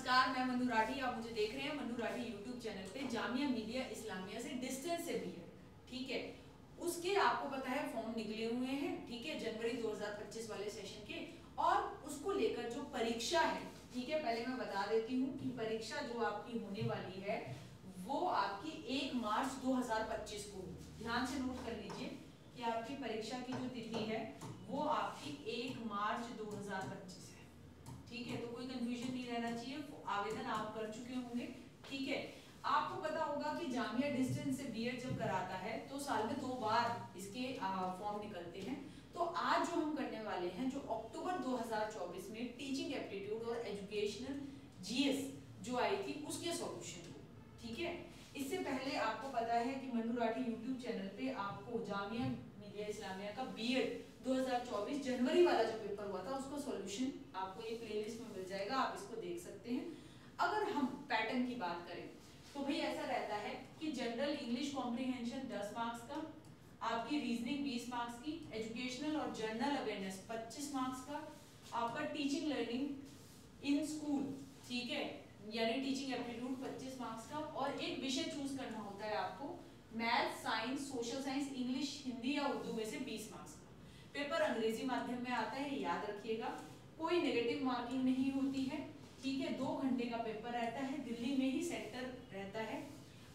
नमस्कार, मैं मनु राठी। आप मुझे देख रहे हैं मनु राठी यूट्यूब चैनल पे जामिया मिलिया इस्लामिया से डिस्टेंस से भी है। ठीक है, उसके आपको पता है फॉर्म निकले हुए हैं। ठीक है, जनवरी 2025 वाले सेशन के, और उसको लेकर जो परीक्षा है, ठीक है, पहले मैं बता देती हूँ कि परीक्षा जो आपकी होने वाली है वो आपकी 1 मार्च 2025 को होगी। ध्यान से नोट कर लीजिए कि आपकी परीक्षा की जो तिथि है वो आपकी 1 मार्च 2025 है। ठीक है, तो कोई कंफ्यूजन नहीं रहना चाहिए। आवेदन आप कर चुके होंगे। ठीक है, आपको पता होगा कि जामिया डिस्टेंस से बीएड जब कराता है तो साल में 2 बार इसके फॉर्म निकलते हैं। तो आज जो हम करने वाले हैं, जो अक्टूबर 2024 में टीचिंग एप्टीट्यूड और एजुकेशनल जीएस जो आई थी उसके सॉल्यूशन को। ठीक है, इससे पहले आपको पता है कि मनु राठी यूट्यूब चैनल पे आपको जामिया मिलिया इस्लामिया का बीएड 2024 जनवरी वाला जो पेपर हुआ था उसका सॉल्यूशन आपको ये प्लेलिस्ट में मिल जाएगा, आप इसको देख सकते हैं। अगर हम पैटर्न की बात करें तो भाई ऐसा रहता है कि जनरल इंग्लिश कॉम्प्रिहेंशन 10 मार्क्स का, आपकी रीजनिंग 20 मार्क्स की, एजुकेशनल और जनरल अवेयरनेस 25 मार्क्स का, आपका टीचिंग लर्निंग इन स्कूल, ठीक है, यानी टीचिंग एप्टीट्यूड 25 मार्क्स का, और एक विषय चूज करना होता है आपको, math, science, social science, English, Hindi या उर्दू में से 20 मार्क्स का। पेपर अंग्रेजी माध्यम में आता है, याद रखिएगा। कोई नेगेटिव मार्किंग नहीं होती है। ठीक है, 2 घंटे का पेपर रहता है, दिल्ली में ही सेंटर रहता है।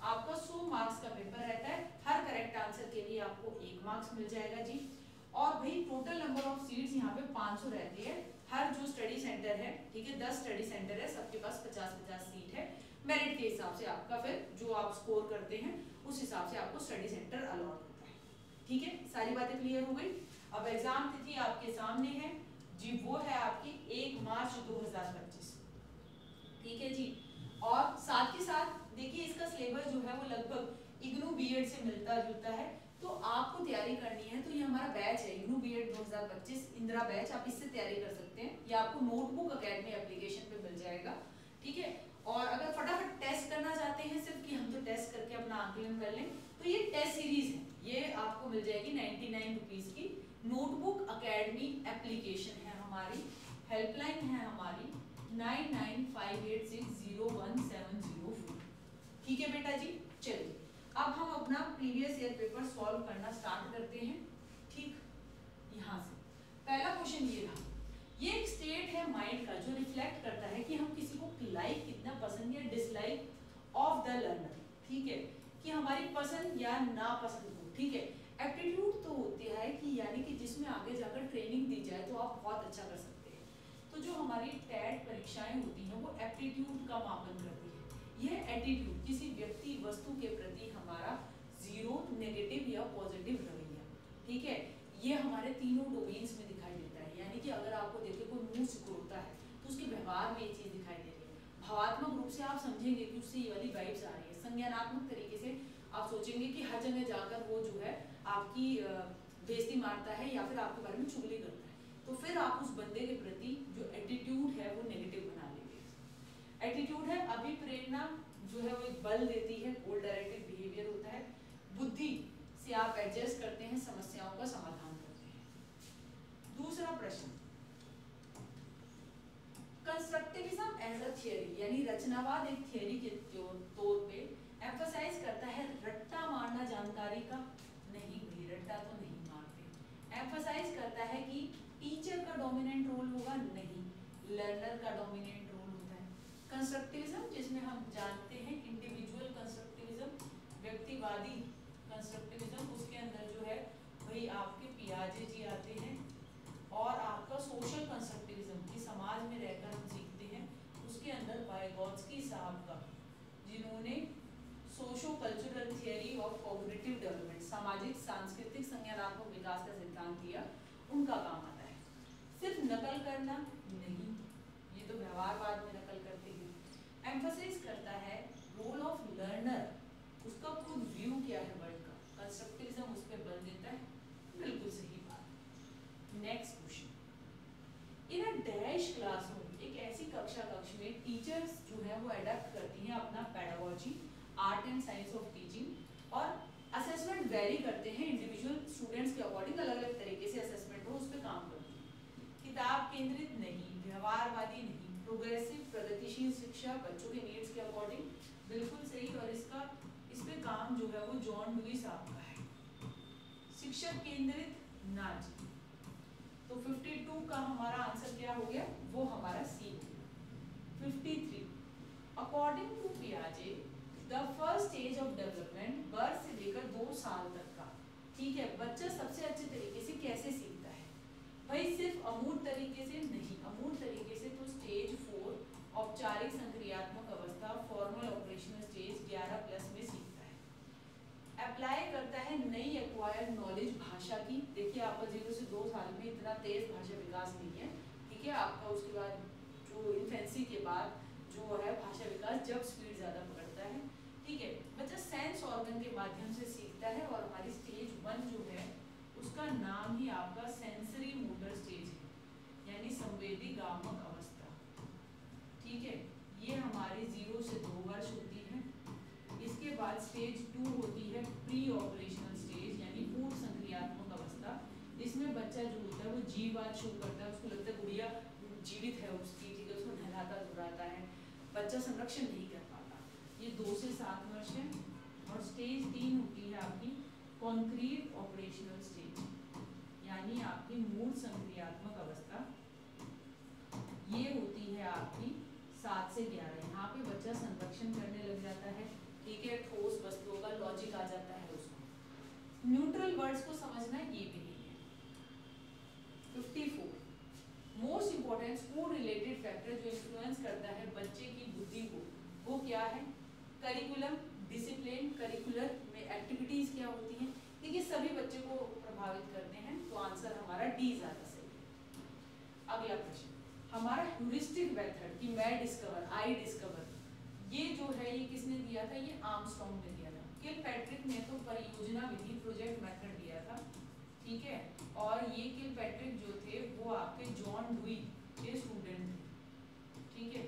आपका 100 मार्क्स का पेपर रहता है। हर करेक्ट आंसर के लिए आपको 1 मार्क्स मिल जाएगा जी। और भाई टोटल नंबर ऑफ सीट्स यहाँ पे 500 रहती है। हर जो स्टडी सेंटर है, ठीक है, 10 स्टडी सेंटर है, सबके पास 50-50 सीट है। मेरिट के हिसाब से आपका फिर जो आप स्कोर करते हैं उस हिसाब से आपको स्टडी सेंटर अलॉट होता है। ठीक है, सारी बातें क्लियर हो गई। अब एग्जाम तिथि आपके सामने है जी, वो है आपकी 1 मार्च 2025। ठीक है जी, और साथ ही साथ देखिए इसका सिलेबस जो है वो लगभग इग्नू बीएड से मिलता जुलता है। तो आपको तैयारी करनी है तो ये हमारा बैच है इग्नू बीएड 2025 इंदिरा बैच, आप इससे तैयारी कर सकते हैं। ये आपको नोटबुक अकेडमी एप्लीकेशन पे मिल जाएगा। ठीक है, और अगर फटाफट टेस्ट करना चाहते हैं सिर्फ कि हम तो टेस्ट करके अपना आकलन कर लें, तो ये टेस्ट सीरीज है, ये आपको मिल जाएगी 99 रुपीज की। नोटबुक अकेडमी एप्लीकेशन है हमारी, हेल्पलाइन है हमारी 9958601704। ठीक है बेटा जी, चलिए अब हम अपना प्रीवियस ईयर पेपर सॉल्व करना स्टार्ट करते हैं। ठीक, यहाँ से पहला क्वेश्चन ये था, ये एक स्टेट है माइंड का जो रिफ्लेक्ट करता है कि हम किसी को लाइक कितना पसंद या डिसलाइक ऑफ द लर्नर। ठीक है, कि हमारी पसंद या नापसंद हो। ठीक है, एप्टीट्यूड तो होती है कि यानी कि जिसमें आगे जाकर ट्रेनिंग दी जाए तो आप बहुत अच्छा कर सकते हैं। तो जो हमारी टेट परीक्षाएं होती हैं वो एप्टीट्यूड का मापन करती है। यह एटीट्यूड किसी व्यक्ति वस्तु के प्रति हमारा जीरो, नेगेटिव या पॉजिटिव रवैया। ठीक है, ये हमारे तीनों डोमेन्स में दिखाई देता है। यानी कि अगर आपको देखे कोई मुंह सिकुड़ता है तो उसके व्यवहार में ये चीज दिखाई दे रही है। भावात्मक रूप से आप समझेंगे कि उससे ये वाली वाइब्स आ रही है। संज्ञानात्मक तरीके से आप सोचेंगे कि हर जगह जाकर वो जो है आपकी बेइज्जती मारता है या फिर आपके बारे में चुगली करता है, तो फिर आप उस बंदे के प्रति जो एटीट्यूड है वो नेगेटिव बना लेंगे। एटीट्यूड है अभिप्रेरणा, जो है वो एक बल देती है, गोल डायरेक्टेड बिहेवियर होता है। बुद्धि से आप एडजस्ट करते हैं, समस्याओं का समाधान करते हैं। दूसरा प्रश्न, कंस्ट्रक्टिविज्म एज अ थियरी, यानी रचनावाद एक थियरी के तौर पे एम्फसाइज करता है रट्टा मारना जानकारी का नहीं, भाई रट्टा तो नहीं मारते। एम्फसाइज करता है कि टीचर का डोमिनेंट रोल होगा, नहीं, लर्नर का डोमिनेंट रोल होता है। कंस्ट्रक्टिविज्म जिसमें हम जानते हैं इंडिविजुअल कंस्ट्रक्टिविज्म, व्यक्तिवादी कंस्ट्रक्टिविज्म, उसके अंदर जो है वही आपके पियाजे जी आते हैं। और आपका सोशल कंस्ट्रक्टिविज्म की समाज में रहकर हम सीखते हैं, उसके अंदर वाइगोत्स्की साहब का, जिन्होंने socio cultural theory of cognitive development, सामाजिक सांस्कृतिक संज्ञानात्मक विकास का सिद्धांत दिया, उनका काम आता है। सिर्फ नकल करना नहीं, ये तो व्यवहारवाद में नकल करते हैं। एम्फसाइज करता है रोल ऑफ लर्नर, उसका खुद व्यू क्या है वर्ल्ड का, कंस्ट्रक्टिविज्म उस पर बल देता है। बिल्कुल सही बात। Next question, in a dash classroom, एक ऐसी कक्षा कक्ष में टीचर्स जो है वो अडॉप्ट करती हैं अपना pedagogy, art and science of teaching, और असेसमेंट वेरी करते हैं इंडिविजुअल स्टूडेंट्स के अकॉर्डिंग, अलग अलग तरीके से असेसमेंट हो उस पर काम करती है। किताब केंद्रित नहीं, व्यवहारवादी नहीं, प्रोग्रेसिव प्रगतिशील समावेशी शिक्षा बच्चों के नीड्स के अकॉर्डिंग, बिल्कुल सही। और इस पे काम जो है वो जॉन डुई साहब का है। शिक्षक केंद्रित नाच, तो 52 का हमारा आंसर क्या हो गया, वो हमारा सी हो गया। 53, अकॉर्डिंग टू पियाजे the first stage of development, birth से लेकर 2 साल तक का, ठीक है, बच्चा सबसे अच्छे तरीके से कैसे सीखता है भाई, सिर्फ अमूर्त तरीके से नहीं, अमूर्त तरीके से तो स्टेज 4 औपचारिक संक्रियात्मक अवस्था फॉर्मल ऑपरेशनल स्टेज 11+ में सीखता है। अप्लाई करता है नई एक्वायर्ड नॉलेज भाषा की, देखिए आपका 0 से 2 साल में इतना तेज भाषा विकास नहीं है, ठीक है, आपका उसके बाद जो इन्फेंसी के बाद जो है भाषा विकास जब स्पीड ज़्यादा पकड़ता है, ठीक है, बच्चा सेंस ऑर्गन के माध्यम से सीखता है। और हमारी स्टेज 1 जो है उसका नाम ही आपका सेंसरी मोटर स्टेज है, यानी संवेदी गामक अवस्था, ठीक है, ये हमारी 0 से 2 वर्ष होती है। इसके बाद स्टेज 2 होती है प्री ऑपरेशनल स्टेज, यानी पूर्व संक्रियात्मक अवस्था। इसमें बच्चा जो होता है वो जीववाद शो करता है, उसको लगता है गुड़िया जीवित है उसकी, ठीक है, उसको नहलाता धुलाता है, बच्चा संरक्षण नहीं कर पाता। ये 2 से 7 वर्ष है। और स्टेज 3 होती है आपकी कॉन्क्रीट ऑपरेशनल स्टेज, यानी आपकी मूल संक्रियात्मक अवस्था, ये होती है आपकी 7 से 11। यहाँ पे बच्चा संरक्षण करने लग जाता है, ठीक है, ठोस वस्तुओं का लॉजिक आ जाता है उसको। न्यूट्रल वर्ड्स को समझना ये भी नहीं है। 54, most important school related factor जो इन्फ्लुएंस करता है बच्चे की बुद्धि को, वो क्या है, करिकुलम, डिसिप्लिन, करिकुलर में एक्टिविटीज क्या होती हैं, देखिए सभी बच्चे को प्रभावित करते हैं, तो आंसर हमारा डी ज्यादा सही है। अगला प्रश्न हमारा ह्यूरिस्टिक मेथड कि मैं डिस्कवर, आई डिस्कवर, ये जो है ये किसने दिया था, ये आर्मस्ट्रॉन्ग ने दिया था। किलपैट्रिक ने तो परियोजना विधि प्रोजेक्ट मेथड दिया था, ठीक है, और ये किलपैट्रिक जो थे वो आपके जॉन डुई के स्टूडेंट थे, ठीक है।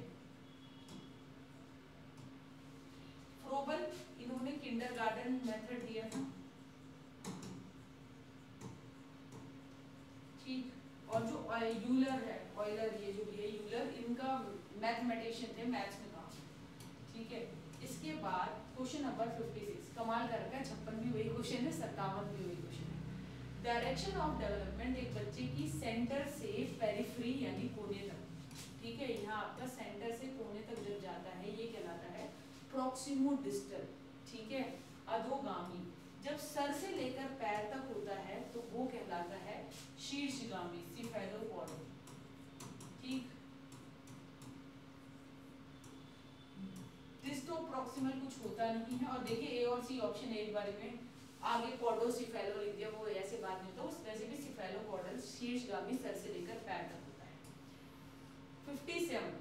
फ्रोबल, इन्होंने किंडरगार्टन मेथड दिया था, ठीक। और जो यूलर है, ऑयलर, ये जो भी है यूलर, इनका मैथमेटिशियन थे, मैथ्स में काम, ठीक है। इसके बाद क्वेश्चन नंबर 56, कमाल कर रखा है, 56 भी वही क्वेश्चन है, 57 भी वही क्वेश्चन है। डायरेक्शन ऑफ डेवलपमेंट एक बच्चे की सेंटर से पेरिफेरी यानी कोने तक, ठीक है, यहाँ आपका सेंटर से कोने तक जब जाता है ये कहलाता है प्रॉक्सिमो डिस्टल, ठीक है, अधोगामी। जब सर से लेकर पैर तक होता है तो वो कहलाता है शीर्षगामी, सिफेलोपॉड, ठीक। डिस्टो प्रॉक्सिमल कुछ होता नहीं है। और देखिए ए और सी ऑप्शन एक बारे में आगे पॉडोसिफेलो लिख दिया, वो ऐसे बात नहीं होता, उस वैसे भी सिफेलोपॉडल शीर्षगामी सर से लेकर पैर तक होता है। 57,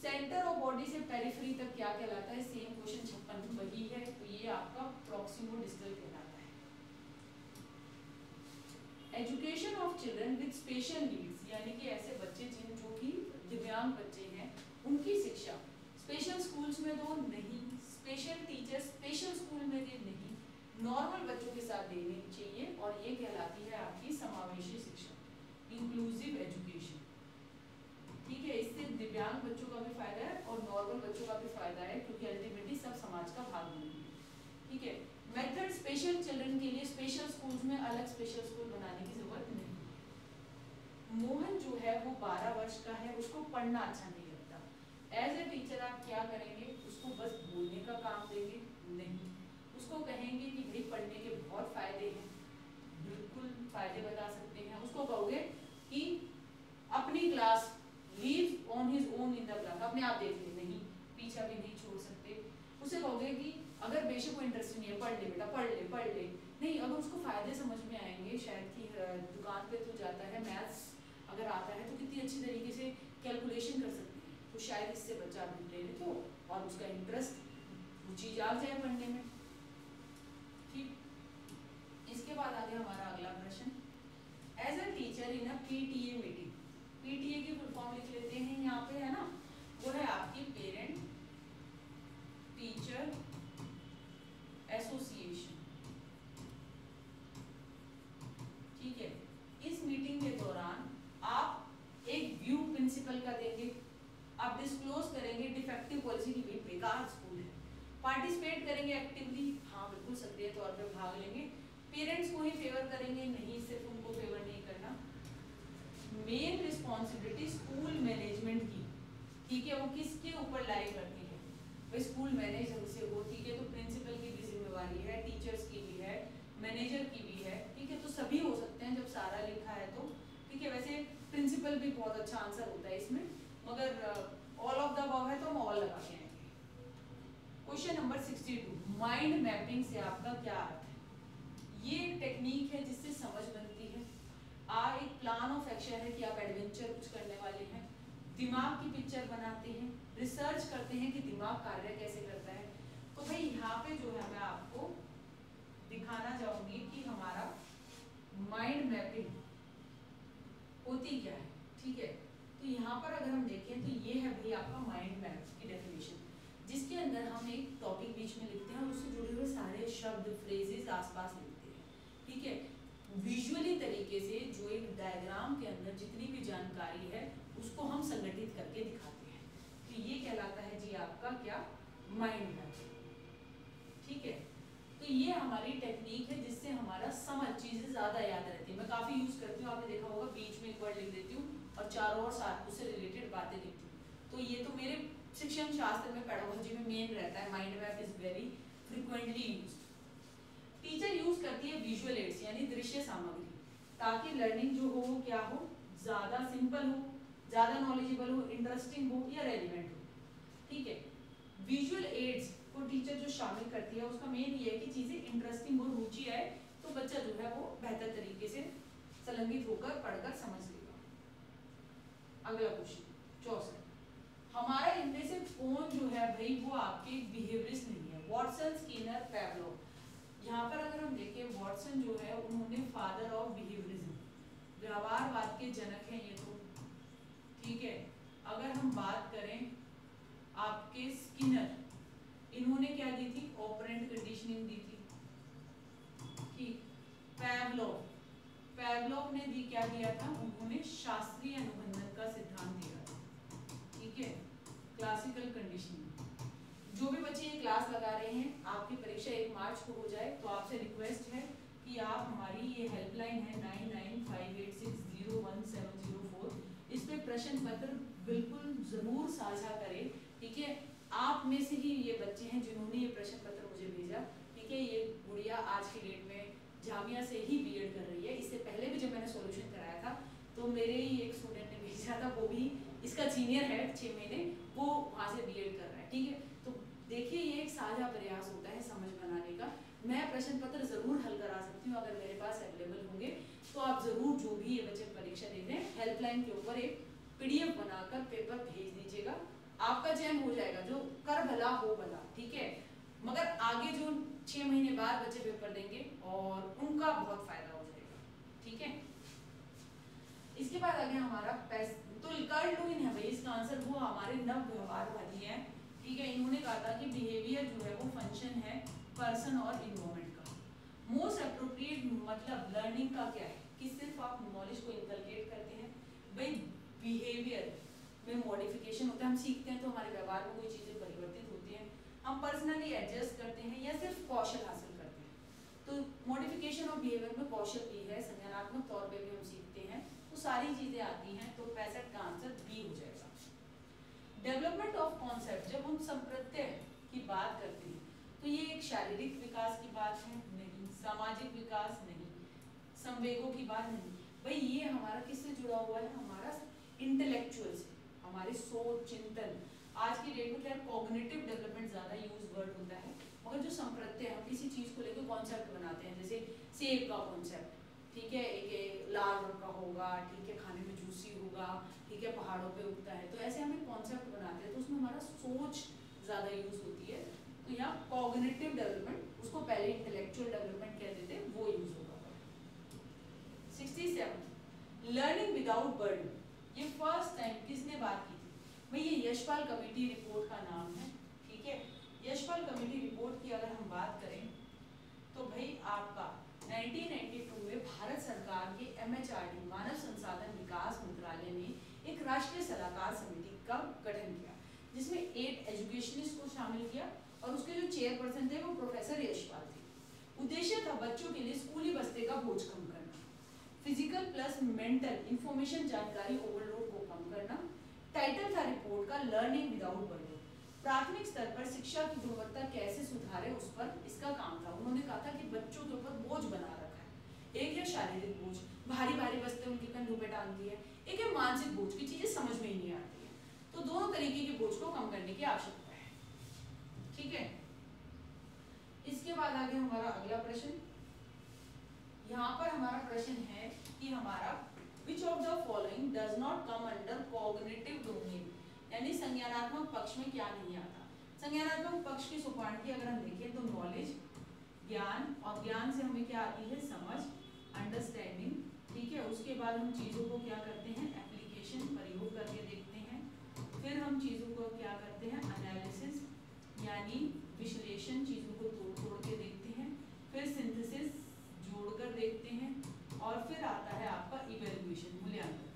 सेंटर ऑफ बॉडी से पेरिफेरी तक क्या कहलाता है, सेम क्वेश्चन 56 वही है, तो ये आपका प्रॉक्सिमो डिस्टल कहलाता है। Education of children with special needs, यानी कि ऐसे बच्चे जिन जो कि दिव्यांग बच्चे हैं उनकी शिक्षा स्पेशल स्कूल्स में तो नहीं, स्पेशल टीचर स्पेशल स्कूल में भी नहीं, नॉर्मल बच्चों के साथ देनी चाहिए, और ये कहलाती है आपकी समावेशी शिक्षा, इंक्लूसिव एजुकेशन, ठीक है। इससे दिव्यांग बच्चों का भी फायदा है और नॉर्मल बच्चों का भी फायदा है, क्योंकि अल्टीमेटली सब समाज का भाग बनेंगे, ठीक है। मेथड स्पेशल चिल्ड्रन के लिए स्पेशल स्कूल्स में अलग स्पेशल स्कूल बनाने की जरूरत नहीं। मोहन जो है वो 12 वर्ष का है, उसको पढ़ना अच्छा नहीं लगता, एज ए टीचर आप क्या करेंगे, उसको बस बोलने का काम देंगे, नहीं, उसको कहेंगे कि भाई पढ़ने के बहुत फायदे हैं, बिल्कुल फायदे बता सकते हैं, उसको कहोगे कि अपनी class leave on his own in the class, अपने आप देख ले, नहीं, पीछा भी नहीं छोड़ सकते। उसे कहोगे कि अगर बेशक कोई इंटरेस्ट नहीं है, पढ़ ले बेटा, पढ़ ले, नहीं, अगर उसको फायदे समझ में आएंगे, शायद कि दुकान पे तो जाता है, मैथ्स अगर आता है तो कितनी अच्छी तरीके से कैलकुलेशन कर सकते हैं, तो शायद इससे बच्चा भी प्रेरित हो और उसका इंटरेस्ट, रुचि जाग जाए पढ़ने में, ठीक। इसके बाद आगे हमारा अगला प्रश्न, as a teacher in a PTA meeting, PTA की फुल फॉर्म लिख लेते हैं यहाँ पे, है ना, वो है आपकी पेरेंट टीचर एसोसिएशन, ठीक है। इस मीटिंग के दौरान आप एक व्यू प्रिंसिपल का देंगे, आप डिस्क्लोज डिस्क्लोज करेंगे डिफेक्टिव पॉलिसी की भाई बेकार स्कूल है। पार्टिसिपेट करेंगे एक्टिवली, हाँ बिल्कुल सक्रिय तौर पे भाग लेंगे। पेरेंट्स को ही फेवर करेंगे, नहीं सिर्फ उनको फेवर नहीं करना। मेन रिस्पॉन्सिबिलिटी स्कूल मैनेजमेंट की, ठीक है, वो किसके ऊपर लाई करती है भाई स्कूल मैनेजर से हो, ठीक है, तो प्रिंसिपल की भी जिम्मेवारी है, टीचर्स की भी है, मैनेजर की भी है, ठीक है, तो सभी हो सकते हैं जब सारा लिखा है तो, ठीक है। वैसे प्रिंसिपल भी बहुत अच्छा आंसर होता है इसमें, मगर ऑल ऑफ द अबव है तो हम ऑल लगा के आएंगे। क्वेश्चन नंबर 62, माइंड मैपिंग से आपका क्या अर्थ है? ये एक टेक्निक है जिससे समझ बनती है। एक प्लान ऑफ एक्शन है कि आप एडवेंचर कुछ करने वाले हैं, दिमाग की पिक्चर बनाते हैं, रिसर्च करते हैं कि दिमाग कार्य कैसे करता है। तो भाई यहाँ पे जो है मैं आपको दिखाना चाहूंगी कि हमारा माइंड मैपिंग होती क्या है, ठीक है। तो यहाँ पर अगर हम देखें तो ये है भाई आपका माइंड मैप की डेफिनेशन, जिसके अंदर हम एक टॉपिक बीच में लिखते हैं और उससे जुड़े हुए सारे शब्द फ्रेजेस आसपास लिखते हैं, ठीक है। विजुअली तरीके से जो एक डायग्राम के अंदर जितनी भी जानकारी है उसको हम संगठित करके दिखाते हैं, तो ये कहलाता है जी आपका क्या, माइंड मैप, ठीक है। तो ये हमारी टेक्निक है जिससे हमारा समझ चीजें ज्यादा याद रहती है। मैं काफी यूज करती हूँ, आपने देखा होगा बीच में एक वर्ड लिख देती हूँ और चारों ओर साथ उससे रिलेटेड बातें लिखती हूँ। तो ये तो मेरे शिक्षण शास्त्र में पेडागोजी में मेन रहता है, mind map is very frequently used. Teacher use करती है विजुअल एड्स यानी दृश्य सामग्री, ताकि लर्निंग जो हो क्या हो, ज्यादा सिंपल हो, ज्यादा नॉलेजेबल हो, इंटरेस्टिंग हो या रेलिवेंट हो, ठीक है। विजुअल एड्स को टीचर जो शामिल करती है उसका मेन ये है कि चीजें इंटरेस्टिंग हो, रुचि आए, तो बच्चा जो है वो बेहतर तरीके से संलग्नित होकर पढ़कर समझ लेगा। अगला क्वेश्चन 64, हमारा इनमें से कौन जो है भाई वो आपके बिहेवियरिस्ट नहीं है? Watson, Skinner, Pavlov. यहाँ पर अगर हम देखें वॉटसन जो है उन्होंने फादर ऑफ बिहेवियरिज्म, व्यवहारवाद के जनक हैं ये तो, ठीक है। अगर हम बात करें आपके स्किनर, इन्होंने क्या दी थी, ऑपरेंट कंडीशनिंग दी थी, ठीक। पैवलोव, पैवलोव ने दी क्या दिया था, उन्होंने शास्त्रीय अनुबंधन का सिद्धांत दिया था, ठीक है, क्लासिकल कंडीशनिंग। जो भी बच्चे ये क्लास लगा रहे हैं, आपकी परीक्षा 1 मार्च को हो जाए तो आपसे रिक्वेस्ट है कि आप हमारी ये हेल्पलाइन है 9958601704, इस पे प्रश्न पत्र बिल्कुल जरूर साझा करें, ठीक है। आप में से ही ये बच्चे हैं जिन्होंने ये प्रश्न पत्र मुझे भेजा, ठीक है। ये गुड़िया आज की डेट में जामिया से ही बीएड कर रही है। इससे पहले भी जब मैंने सॉल्यूशन कराया था तो मेरे ही एक स्टूडेंट ने भेजा था, वो भी इसका सीनियर है 6 महीने, वो वहाँ से बीएड कर रहा है, ठीक है। तो देखिए ये एक साझा प्रयास होता है समझ बनाने का। मैं प्रश्न पत्र जरूर हल करा सकती हूँ, अगर मेरे पास अवेलेबल होंगे तो आप जरूर जो भी ये बच्चे परीक्षा दे रहे हैं हेल्पलाइन के ऊपर एक पीडीएफ बनाकर पेपर भेज दीजिएगा, आपका चयन हो जाएगा, जो कर भला हो भला, ठीक है। मगर आगे जो 6 महीने बाद बच्चे पेपर देंगे और उनका बहुत फायदा हो जाएगा, ठीक है। इसके बाद आ गया हमारा तो कार्ल लुईन है भाई, इसका आंसर वो हमारे नव व्यवहारवादी हैं, ठीक है। इन्होंने कहा था कि बिहेवियर जो है वो फंक्शन है पर्सन और इन्वायरमेंट का। मोस्ट अप्रोप्रिएट मतलब लर्निंग का क्या है कि सिर्फ आप नॉलेज को इनकलकेट करते हैं, भाई बिहेवियर में मॉडिफिकेशन होता है, हम सीखते हैं तो हमारे व्यवहार में कोई चीजें परिवर्तित होती हैं, हम पर्सनली एडजस्ट करते हैं या सिर्फ कौशल हासिल करते हैं। तो मॉडिफिकेशन ऑफ बिहेवियर में कौशल भी है, संज्ञानात्मक तौर पे भी हम सीखते हैं, तो सारी चीजें आती हैं, तो 65 का आंसर बी हो जाएगा। डेवलपमेंट ऑफ कॉन्सेप्ट, जब हम संप्रत्यय की बात करते हैं तो ये एक शारीरिक विकास की बात है नहीं, सामाजिक विकास नहीं, संवेगों की बात नहीं, भाई ये हमारा किससे जुड़ा हुआ है, हमारा इंटेलेक्चुअल से, हमारे सोच चिंतन। आज की डेट में क्या कॉग्निटिव डेवलपमेंट ज्यादा यूज वर्ड होता है, मगर जो संप्रत्यय हम किसी चीज को लेकर कॉन्सेप्ट बनाते हैं, जैसे सेब का कॉन्सेप्ट, ठीक है, एक लाल रंग का होगा, ठीक है, खाने में जूसी होगा, ठीक है, पहाड़ों पे उगता है, तो ऐसे हम एक कॉन्सेप्ट बनाते हैं तो उसमें हमारा सोच ज्यादा यूज होती है। तो यहाँ कॉग्निटिव डेवलपमेंट, उसको पहले इंटेलेक्चुअल डेवलपमेंट कहते थे, वो यूज होगा। 67 लर्निंग विदाउट बर्डन, ये फर्स्ट टाइम किसने बात की थी भाई, ये यशपाल कमेटी रिपोर्ट का नाम है, ठीक है। यशपाल कमेटी रिपोर्ट की अगर हम बात करें तो भाई आपका 1992 में भारत सरकार के MHRD मानव संसाधन विकास मंत्रालय ने एक राष्ट्रीय सलाहकार समिति का गठन किया, जिसमें 8 एजुकेशनिस्ट को शामिल किया और उसके जो चेयरपर्सन थे वो प्रोफेसर यशपाल थे। उद्देश्य था बच्चों के लिए स्कूली बस्ते का बोझ कम करना, फिजिकल प्लस मेंटल इंफॉर्मेशन जानकारी ओवरलोड को कम करना। टाइटल था रिपोर्ट का लर्निंग विदाउट बर्डन, प्राथमिक स्तर पर शिक्षा की गुणवत्ता कैसे सुधारे उस पर इसका काम था। उन्होंने कहा था कि बच्चों के ऊपर बोझ बना रखा है, एक है शारीरिक बोझ, भारी भारी बस्ते उनके कंधों पे डाल दी है, एक है मानसिक बोझ की चीजें समझ में ही नहीं आती है। तो दोनों तरीके के बोझ को कम करने की आवश्यकता है, ठीक है। इसके बाद आगे हमारा अगला प्रश्न, यहाँ पर हमारा प्रश्न है कि हमारा which of the following does not come under cognitive domain, यानी संज्ञानात्मक पक्ष में क्या नहीं आता। संज्ञानात्मक पक्ष की सोपान की अगर हम देखें तो नॉलेज ज्ञान, और ज्ञान से हमें क्या आती है समझ अंडरस्टैंडिंग, ठीक है। उसके बाद हम चीज़ों को क्या करते हैं एप्लीकेशन प्रयोग करके देखते हैं, फिर हम चीज़ों को क्या करते हैं एनालिसिस यानी विश्लेषण, चीज़ों को तोड़ तोड़ के देखते हैं, फिर सिंथेसिस जोड़कर देखते हैं, और फिर आता है आपका इवैल्यूएशन मूल्यांकन।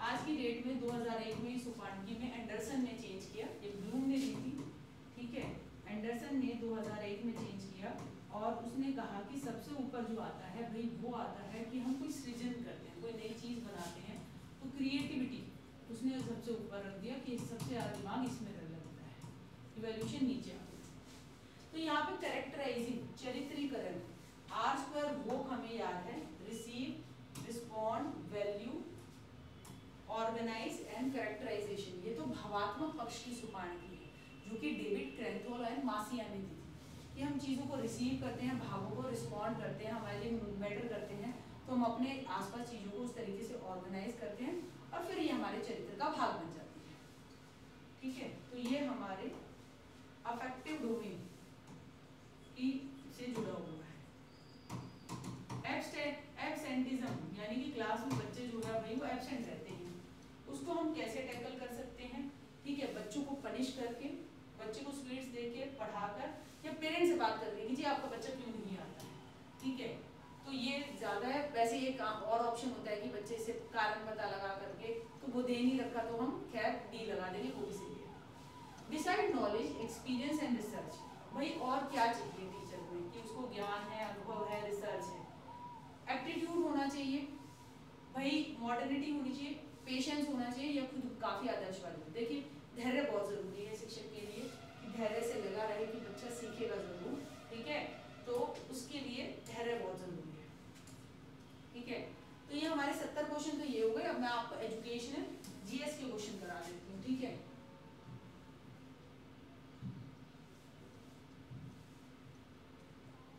आज की डेट में 2001 में इस उपाधि में एंडरसन ने चेंज किया, ये ब्लूम ने दी थी, ठीक है। एंडरसन ने 2001 में चेंज किया और उसने कहा कि सबसे ऊपर जो आता है भाई वो आता है कि हम कोई सृजन करते हैं, कोई नई चीज़ बनाते हैं, तो क्रिएटिविटी उसने सबसे ऊपर रख दिया कि सबसे ज़्यादा दिमाग इसमें लगता है, इवैल्यूएशन नीचे आ गया। तो यहाँ पे कैरेक्टराइजिंग चरित्रीकरण, आर स्क्वायर वो हमें याद है, receive, respond, value, organise and characterisation, ये तो भावात्मक पक्ष की सोपान की है जो कि डेविड क्रैथहोल एंड मासिया ने दी थी कि हम चीज़ों को रिसीव करते हैं, भावों को रिस्पॉन्ड करते हैं, हमारे लिए मैटर करते हैं, तो हम अपने आसपास चीज़ों को उस तरीके से ऑर्गेनाइज करते हैं और फिर ये हमारे चरित्र का भाग बन जाती है, ठीक है। तो ये हमारे अफेक्टिव डोमेन की से जुड़ा हुआ है। एब्सेंटिज्म यानी कि क्लास में बच्चे जो है भाई वो एब्सेंट रहते हैं, उसको हम कैसे टैकल कर सकते हैं, ठीक है। बच्चों को पनिश करके, बच्चे को स्वीट्स देके, पढ़ाकर, या पेरेंट्स से बात करके कि जी आपका बच्चा क्यों नहीं आता है, ठीक है। तो ये ज़्यादा है। वैसे एक और ऑप्शन होता है कि बच्चे से कारण पता लगा करके, तो वो दे नहीं रखा तो हम खैर डी लगा देंगे, वो भी सही है। Decide knowledge, experience and research, भाई और क्या चाहिए टीचर में कि उसको ज्ञान है, अनुभव है, रिसर्च है। एप्टीट्यूड होना चाहिए भाई, मॉडर्निटी होनी चाहिए, पेशेंस होना चाहिए, या खुद काफ़ी आदर्शवादी। देखिए धैर्य बहुत ज़रूरी है शिक्षक के लिए कि धैर्य से लगा रहे कि बच्चा सीखेगा ज़रूर, ठीक है। तो उसके लिए धैर्य बहुत ज़रूरी है, ठीक है। तो ये हमारे 70 क्वेश्चन तो ये हो गए। अब मैं आपको एजुकेशनल जीएस के क्वेश्चन करा देती हूँ, ठीक है।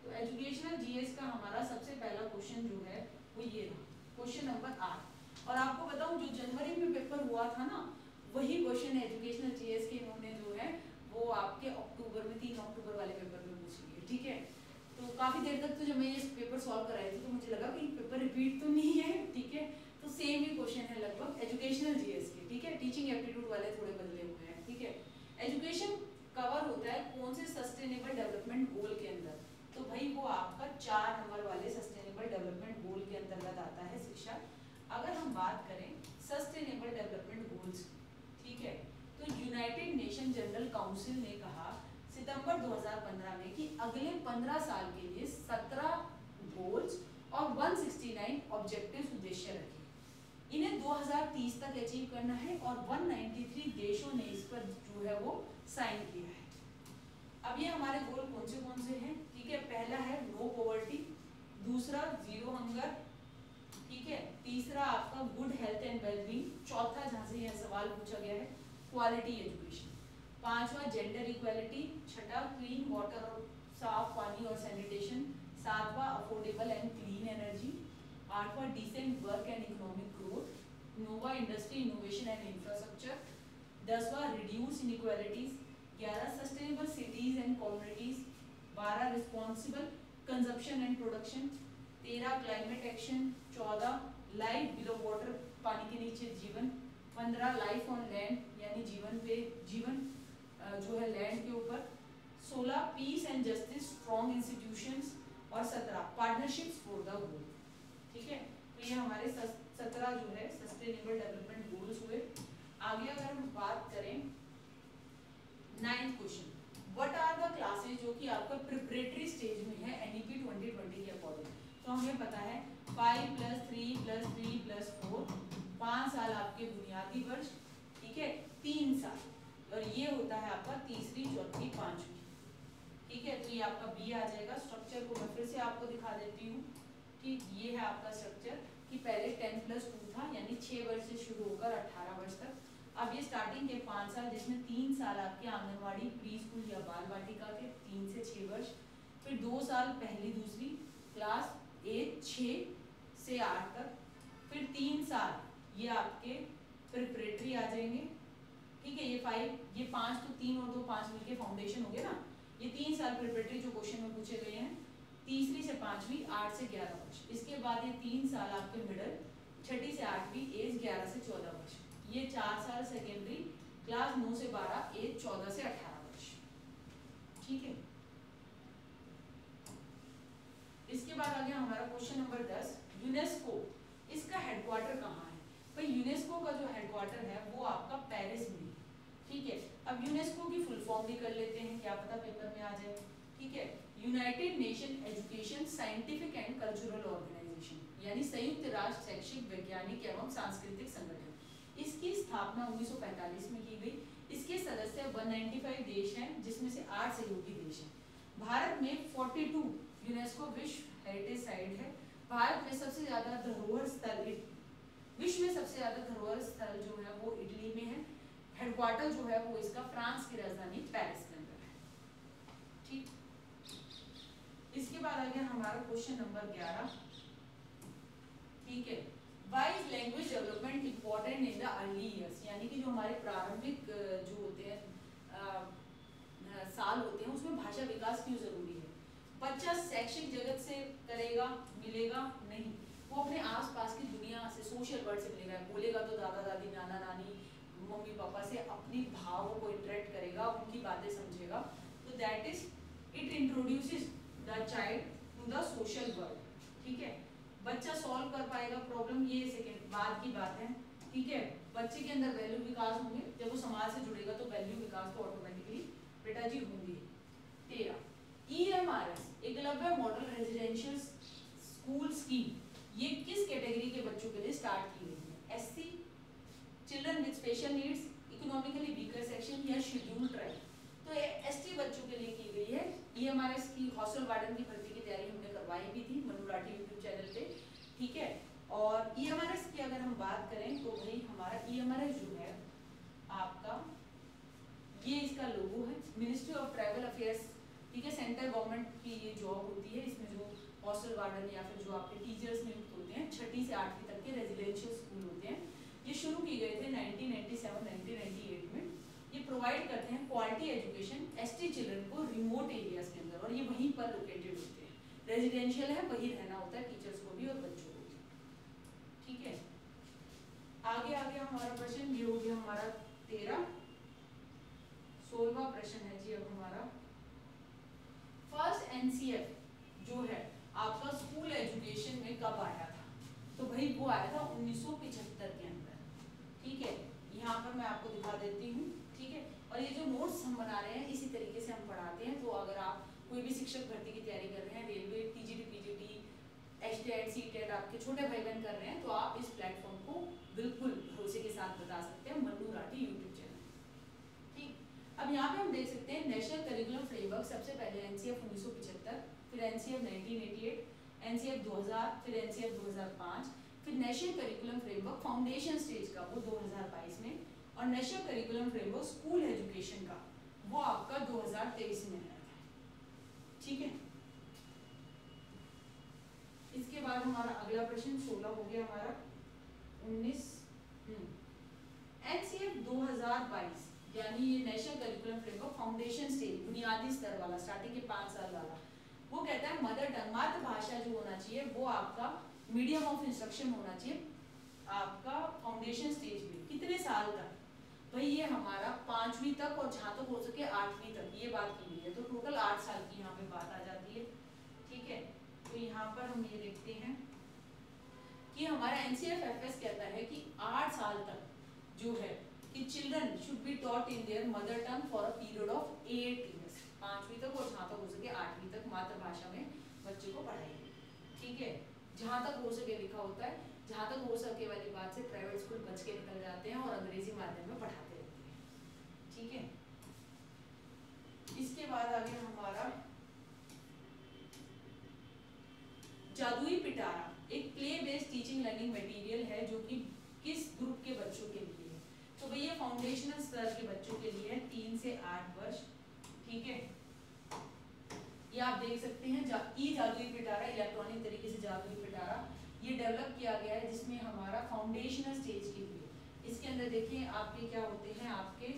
तो एजुकेशनल जीएस का हमारा सबसे पहला क्वेश्चन जो है वो ये क्वेश्चन नंबर 8। और आपको बताऊं जो जनवरी में पेपर हुआ था ना, वही क्वेश्चन एजुकेशनल जीएस के इन्होंने जो है वो आपके अक्टूबर में 3 अक्टूबर वाले पेपर में पूछ लिया, ठीक है। तो काफ़ी देर तक तो जब मैं ये पेपर सॉल्व कराई थी तो मुझे लगा कि पेपर रिपीट तो नहीं है, ठीक है। तो सेम ही क्वेश्चन है लगभग एजुकेशनल जीएस के, ठीक है। टीचिंग एप्टीट्यूड वाले थोड़े बदले हुए हैं, ठीक है। एजुकेशन कवर होता है कौन से सस्टेनेबल डेवलपमेंट गोल के अंदर, तो भाई वो आपका 4 नंबर वाले सस्टेनेबल डेवलपमेंट गोल के अंतर्गत आता है शिक्षा। अगर हम बात करें सस्टेनेबल डेवलपमेंट गोल्स, ठीक है, तो यूनाइटेड नेशन जनरल काउंसिल ने कहा सितंबर 2015 में कि अगले 15 साल के लिए 17 गोल्स और 169 ऑब्जेक्टिव्स उद्देश्य रखे। इन्हें 2030 तक अचीव करना है और 193 देशों ने इस पर जो है वो साइन किया है। अब ये हमारे गोल कौन से हैं, ठीक है। पहला है नो पॉवर्टी, दूसरा जीरो हंगर, ठीक है। तीसरा आपका गुड हेल्थ एंड वेलबींग, चौथा जहाँ से यह सवाल पूछा गया है क्वालिटी एजुकेशन, पांचवा जेंडर इक्वालिटी, छठा क्लीन वाटर और साफ पानी और सैनिटेशन, सातवां अफोर्डेबल एंड क्लीन एनर्जी, आठवां decent work and economic growth, नौवां इंडस्ट्री इनोवेशन एंड इंफ्रास्ट्रक्चर, 10वां reduce inequalities, 11 sustainable cities and communities, 12 responsible consumption and production, 13 climate action, 14 life below water पानी के नीचे जीवन, 15 लाइफ ऑन लैंड यानी जीवन जो है लैंड के ऊपर, 16 peace and justice strong institutions, और 17 पार्टनरशिप्स फॉर द गोल, ठीक है। तो ये हमारे 17 जो है सस्टेनेबल डेवलपमेंट गोल्स हुए। आगे अगर हम बात करें question, what are the classes जो कि आपका प्रिपरेटरी स्टेज में है एनईपी 2020 के अकॉर्डिंग। तो हमें पता है 5 + 3 + 3 + 4, 5 साल आपके बुनियादी वर्ष, ठीक है, 3 साल, और ये होता है आपका तीसरी, चौथी, पांचवी, ठीक है। तो ये आपका बी आ जाएगा। स्ट्रक्चर को मैं फिर से आपको दिखा देती हूँ, ठीक। ये है आपका स्ट्रक्चर कि पहले 10 + 2 था, यानी 6 वर्ष से शुरू होकर 18 वर्ष तक। अब ये स्टार्टिंग के 5 साल, जिसमें 3 साल आपके आंगनवाड़ी, प्री स्कूल या बाल वाटिका के 3 से 6 वर्ष, फिर 2 साल पहली दूसरी क्लास, एज 6 से 8 तक, फिर 3 साल ये आपके प्रिपरेटरी आ जाएंगे, ठीक है। ये 5 तो 3 और 2 5 मिलके फाउंडेशन हो गया ना। ये 3 साल प्रिपरेटरी जो क्वेश्चन में पूछे गए हैं, तीसरी से पांचवी 8 से 11 वर्ष। इसके बाद ये 3 साल आपके मिडिल, छठी से आठवीं, एज 11 से 14 वर्ष। ये 4 साल सेकेंडरी क्लास, 9 से 12, एज 14 से 18 वर्ष, ठीक है। इसके बाद आ गया हमारा क्वेश्चन नंबर 10, यूनेस्को, इसका हेडक्वार्टर कहाँ है? भाई यूनेस्को का जो हेडक्वार्टर है वो आपका पेरिस में, ठीक है। अब यूनेस्को की फुल फॉर्म भी कर लेते हैं, क्या पता पेपर में आ जाए, ठीक है। United Nation Education, Scientific and Cultural Organisation, यानी संयुक्त राष्ट्र शैक्षिक, वैज्ञानिक एवं सांस्कृतिक संगठन। इसकी स्थापना 1945 में की गई। इसके सदस्य 195 देश हैं, जिसमें से 8 सहयोगी देश हैं। भारत में 42 यूनेस्को विश्व हेरिटेज साइट है। भारत में सबसे ज्यादा धरोहर स्थल, विश्व में सबसे ज्यादा धरोहर स्थल जो है वो इटली में है। हेडक्वार्टर जो है वो इसका फ्रांस की राजधानी पेरिस के अंदर है, ठीक। इसके बाद आ गया हमारा क्वेश्चन नंबर 11, ठीक है। Why is language development important in the early years, यानी कि जो हमारे प्रारंभिक जो होते हैं साल होते हैं, उसमें भाषा विकास क्यों जरूरी है? बच्चा शैक्षिक जगत से करेगा, मिलेगा नहीं, वो अपने आसपास की दुनिया से, सोशल वर्ल्ड से मिलेगा। बोलेगा तो दादा दादी, नाना नानी, मम्मी पापा से अपनी भावों को इंटरेक्ट करेगा, उनकी बातें समझेगा। तो that is it introduces the child to the social world, ठीक है। बच्चा सॉल्व कर पाएगा प्रॉब्लम, ये सेकंड बाद की बात है, ठीक है। बच्चे के अंदर वैल्यू विकास होंगे, जब वो समाज से जुड़ेगा तो वैल्यू विकास तो ऑटोमेटिकली बेटा जी होंगे। 13 EMRS, Eklavya model residential school scheme, ये किस कैटेगरी के बच्चों के लिए स्टार्ट की गई है? SC, children with special needs, economically weaker section या शेड्यूल्ड ट्राइब। तो ये ST बच्चों के लिए की गई है। EMRS की हॉस्टल वार्डन की भर्ती की तैयारी हमने करवाई भी थी मनु राठी यूट्यूब चैनल पे, ठीक है। और EMRS की अगर हम बात करें तो भाई हमारा EMRS जो है आपका, ये इसका लोगो है, मिनिस्ट्री ऑफ ट्राइबल अफेयर्स, ठीक है। सेंट्रल गवर्नमेंट की ये जॉब होती है। इसमें जो हॉस्टल वार्डन या फिर जो आपके टीचर्स नियुक्त होते हैं, छठी से 8वीं तक के रेजिडेंशियल स्कूल होते हैं, ये शुरू की गए थे 1997-1998 में। ये प्रोवाइड करते हैं क्वालिटी एजुकेशन ST चिल्ड्रन को रिमोट एरियाज के अंदर, और ये वहीं पर लोकेटेड होते हैं। रेजिडेंशियल है, वहीं रहना होता है टीचर्स को भी और बच्चों को भी, ठीक है। आगे आ गया हमारा प्रश्न, ये हो गया हमारा 13। 16वां प्रश्न है जी अब हमारा, फर्स्ट NCF जो है आपका स्कूल एजुकेशन में कब आया था? तो भाई वो आया था 1975 के अंदर, ठीक है। यहाँ पर मैं आपको दिखा देती हूँ, ठीक है। और ये जो नोट्स हम बना रहे हैं इसी तरीके से हम पढ़ाते हैं। तो अगर आप कोई भी शिक्षक भर्ती की तैयारी कर रहे हैं, railway, TGT, PGT, HTET, CTET आपके छोटे भाई बहन कर रहे हैं, तो आप इस प्लेटफॉर्म को बिल्कुल भरोसे के साथ बता सकते हैं, मनु राठी यूट्यूब चैनल, ठीक। अब यहाँ पे हम देख सकते हैं नेशनल करिकुलम फ्रेमवर्क, सबसे पहले NCF 1975, फिर NCF 1988, NCF 2000, फिर NCF 2005, फिर national curriculum framework foundation stage का वो 2022 में, और national curriculum framework school education का वो आपका 2023 में आया था, ठीक है। इसके बाद हमारा अगला प्रश्न 16 हो गया हमारा 19। NCF 2022 यानी ये national curriculum framework foundation stage, बुनियादी स्तर वाला, स्टार्टिंग के 5 साल वाला, वो कहता है मदर टंग, मातृभाषा जो होना चाहिए वो आपका मीडियम ऑफ इंस्ट्रक्शन होना चाहिए आपका फाउंडेशन स्टेज में। कितने साल तक? भाई ये हमारा 5वीं तक, और जहाँ तक हो सके 8वीं तक, ये बात की गई है। तो टोटल 8 साल की यहाँ पे बात आ जाती है, ठीक है। तो यहाँ पर हम ये देखते हैं कि हमारा NCF FS कहता है कि 8 साल तक जो है कि children should be taught in their mother tongue for a period of 8 years, 5वीं तक और जहाँ तक हो सके 8वीं तक मातृभाषा में बच्चे को पढ़ाइए। ठीक है, जहाँ तक हो सके लिखा होता है, जहाँ तक हो सके वाली बात से प्राइवेट स्कूल बच के निकल जाते हैं और अंग्रेजी माध्यम में पढ़ाते रहते हैं। ठीक है, इसके बाद आगे हमारा जादुई पिटारा, एक play based teaching learning material है जो कि किस ग्रुप के बच्चों के लिए है? तो भैया फाउंडेशनल स्तर के बच्चों के लिए है 3 से 8 वर्ष। ठीक है, ये आप देख सकते हैं ई जादुई पिटारा, इलेक्ट्रॉनिक तरीके से जादुई पिटारा ये डेवलप किया गया है जिसमें हमारा फाउंडेशनल स्टेज के लिए, इसके अंदर देखिए आपके क्या होते हैं, आपके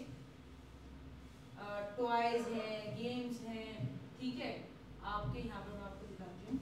टॉयज हैं, गेम्स हैं। ठीक है, आपके यहाँ पर मैं आपको दिखाती हूँ,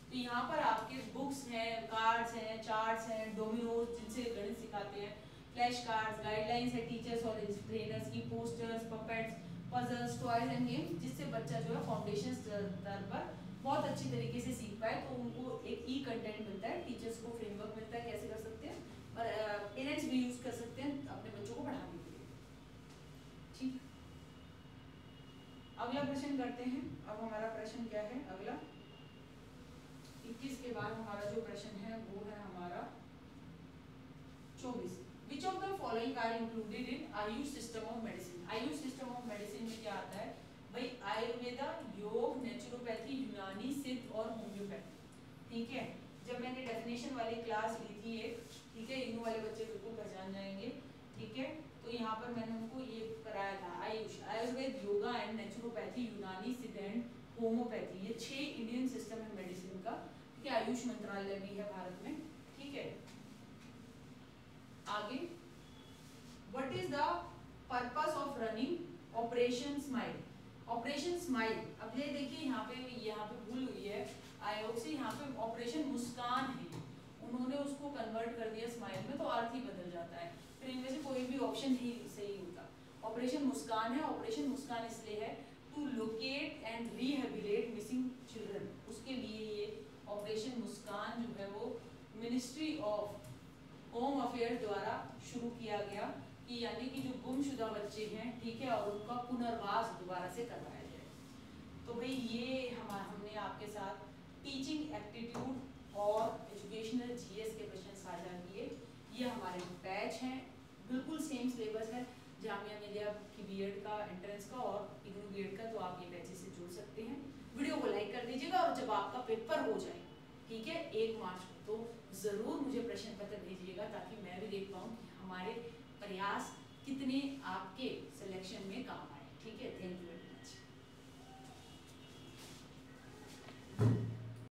तो यहाँ पर आपके बुक्स हैं, कार्ड्स हैं, चार्ट्स हैं, डोमिनोज जिनसे गणित सिखाते हैं, फ्लैश कार्ड्स, गाइडलाइंस है टीचर्स और ट्रेनर्स की, posters, puppets, puzzles, toys and games, जिससे बच्चा जो है फाउंडेशन स्तर पर बहुत अच्छी तरीके से सीख पाए। तो उनको एक ई कंटेंट मिलता है, टीचर्स को फ्रेमवर्क मिलता है कैसे कर सकते हैं, और पेरेंट्स भी यूज कर सकते हैं अपने बच्चों को पढ़ाने के लिए। ठीक, अगला प्रश्न करते हैं। अब हमारा प्रश्न क्या है अगला 21 के बाद हमारा जो प्रश्न है वो है हमारा 24। Which of the following are included in AYUSH system of medicine? AYUSH system of medicine में क्या आता है भाई? आयुर्वेदा, योग, नेचुरोपैथी, यूनानी, सिद्ध और होम्योपैथी। ठीक है, जब मैंने डेफिनेशन वाली क्लास ली थी एक, ठीक है, इन्हों वाले बच्चे बिल्कुल पहचान जाएंगे। ठीक है, तो यहाँ पर मैंने उनको ये कराया था आयुष, आयुर्वेद, योगा एंड नेचुरोपैथी, यूनानी, सिद्ध एंड होम्योपैथी, ये 6 इंडियन सिस्टम है मेडिसिन का। ठीक है, आयुष मंत्रालय भी है भारत में। ठीक है, आगे what is the purpose of running operation smile? Operation smile, अब ये देखिए यहाँ पे भूल हुई है आयोग से, यहाँ पे ऑपरेशन मुस्कान है, उन्होंने उसको कन्वर्ट कर दिया स्माइल में, तो अर्थ ही बदल जाता है। फिर इनमें से कोई भी ऑप्शन ही सही होता। ऑपरेशन मुस्कान है, ऑपरेशन मुस्कान इसलिए है to locate and rehabilitate missing children, उसके लिए ये ऑपरेशन मुस्कान जो है वो मिनिस्ट्री ऑफ होम अफेयर द्वारा शुरू किया गया, कि यानी कि जो गुमशुदा बच्चे हैं, ठीक है, और उनका पुनर्वास दोबारा से करवाया जाए। तो भाई ये हमने आपके साथ टीचिंग एप्टीट्यूड और एजुकेशनल जीएस के प्रश्न साझा किए। ये हमारे बैच हैं, बिल्कुल सेम सिलेबस है जामिया मिलिया की बीएड का, एंट्रेंस का और इग्नू बीएड का, तो आप ये बैचेस से जुड़ सकते हैं। वीडियो को लाइक कर दीजिएगा और जब आपका पेपर हो जाए, ठीक है, 1 मार्च को, तो ज़रूर मुझे प्रश्न पत्र भेजिएगा ताकि मैं भी देख पाऊँ कि हमारे प्रयास कितने आपके